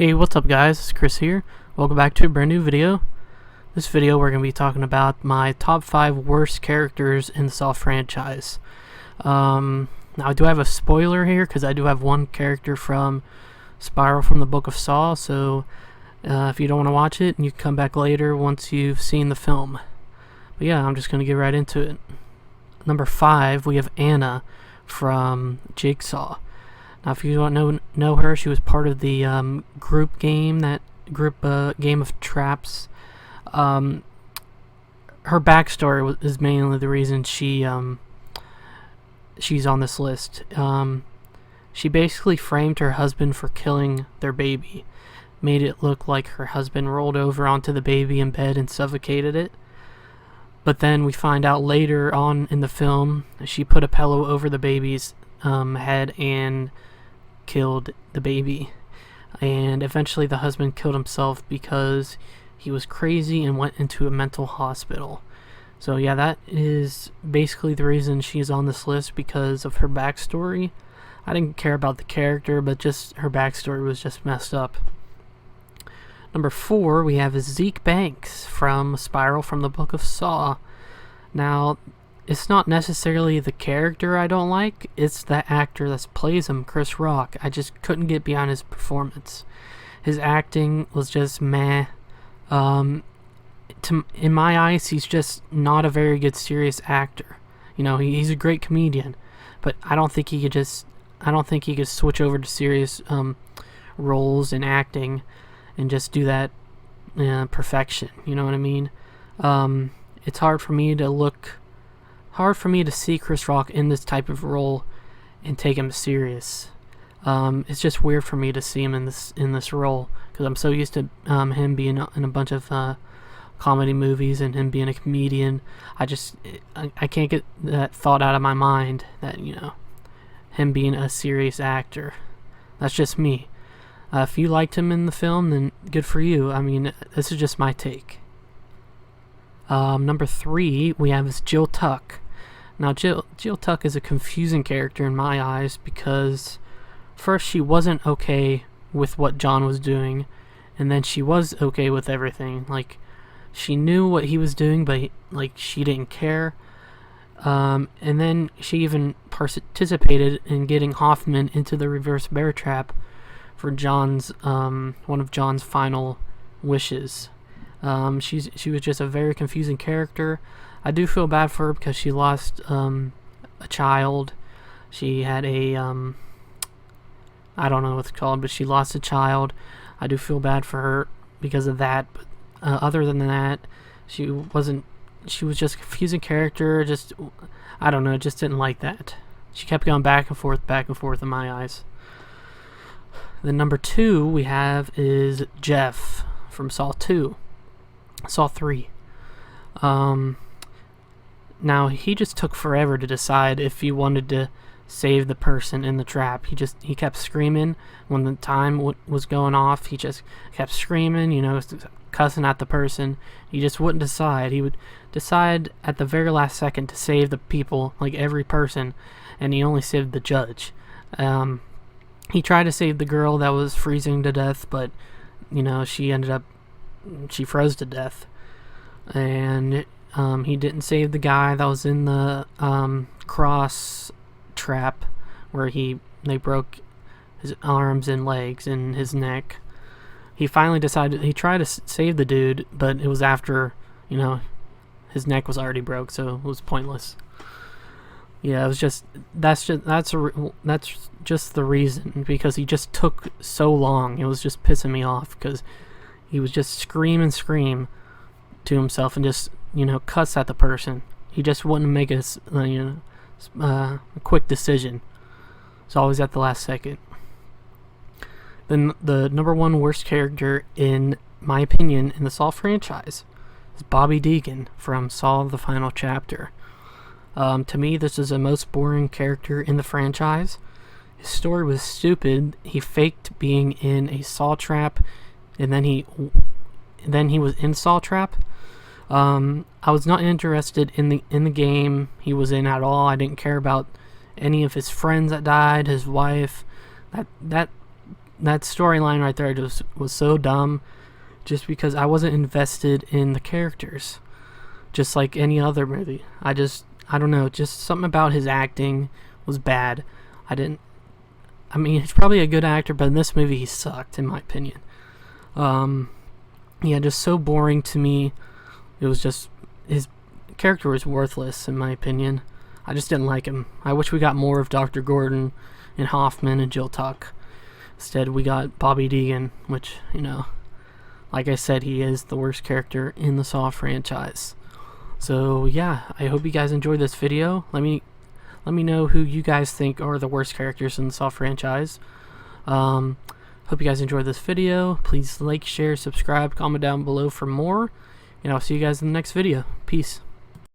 Hey, what's up guys, it's Chris here. Welcome back to a brand new video. This video we're going to be talking about my top 5 worst characters in the Saw franchise. Now I do have a spoiler here because I do have one character from Spiral from the Book of Saw, so if you don't want to watch it, you can come back later once you've seen the film. But yeah, I'm just going to get right into it. Number 5, we have Anna from Jigsaw. Now, if you don't know her, she was part of the group game of traps. Her backstory is mainly the reason she's on this list. She basically framed her husband for killing their baby, made it look like her husband rolled over onto the baby in bed and suffocated it. But then we find out later on in the film, she put a pillow over the baby's head and killed the baby. And eventually the husband killed himself because he was crazy and went into a mental hospital. So yeah, that is basically the reason she's on this list, because of her backstory. I didn't care about the character, but just her backstory was just messed up. Number 4, we have Zeke Banks from Spiral from the Book of Saw. Now, it's not necessarily the character I don't like, it's the actor that plays him, Chris Rock. I just couldn't get beyond his performance. His acting was just meh. In my eyes, he's just not a very good serious actor. You know, he's a great comedian, but I don't think he could switch over to serious roles in acting and just do that perfection. You know what I mean? It's hard for me to see Chris Rock in this type of role and take him serious. It's just weird for me to see him in this role, because I'm so used to him being in a bunch of comedy movies and him being a comedian. I can't get that thought out of my mind that, you know, him being a serious actor. That's just me. If you liked him in the film, then good for you. I mean, this is just my take. Number 3, we have is Jill Tuck. Now, Jill Tuck is a confusing character in my eyes, because first she wasn't okay with what John was doing, and then she was okay with everything. Like, she knew what he was doing, but she didn't care. And then she even participated in getting Hoffman into the reverse bear trap for John's one of John's final wishes. She was just a very confusing character. I do feel bad for her because she lost a child. She had a I don't know what it's called, but she lost a child. I do feel bad for her because of that. But other than that, she was just a confusing character. Just, I don't know, just didn't like that. She kept going back and forth in my eyes. Then number 2 we have is Jeff from Saw 3. Now, he just took forever to decide if he wanted to save the person in the trap. He kept screaming when the time was going off. He just kept screaming, you know, cussing at the person. He just wouldn't decide. He would decide at the very last second to save the people, like every person, and he only saved the judge. He tried to save the girl that was freezing to death, but, you know, she froze to death. And he didn't save the guy that was in the cross trap, where they broke his arms and legs and his neck. He finally decided, he tried to save the dude, but it was after, you know, his neck was already broke, so it was pointless. Yeah, it was that's just the reason, because he just took so long. It was just pissing me off, because he was just scream to himself and just, you know, cuss at the person. He just wouldn't make a quick decision. It's always at the last second. Then the number 1 worst character, in my opinion, in the Saw franchise is Bobby Deegan from Saw the Final Chapter. To me, this is the most boring character in the franchise. His story was stupid. He faked being in a Saw trap, and then he was in Saw trap. I was not interested in the game he was in at all. I didn't care about any of his friends that died, his wife. That that storyline right there just was so dumb, just because I wasn't invested in the characters, just like any other movie. I don't know, just something about his acting was bad. I mean, he's probably a good actor, but in this movie he sucked, in my opinion. Yeah, just so boring to me. It was just, his character was worthless, in my opinion. I just didn't like him. I wish we got more of Dr. Gordon and Hoffman and Jill Tuck. Instead, we got Bobby Deegan, which, like I said, he is the worst character in the Saw franchise. So yeah, I hope you guys enjoyed this video. Let me know who you guys think are the worst characters in the Saw franchise. Hope you guys enjoyed this video. Please like, share, subscribe, comment down below for more. And I'll see you guys in the next video. Peace.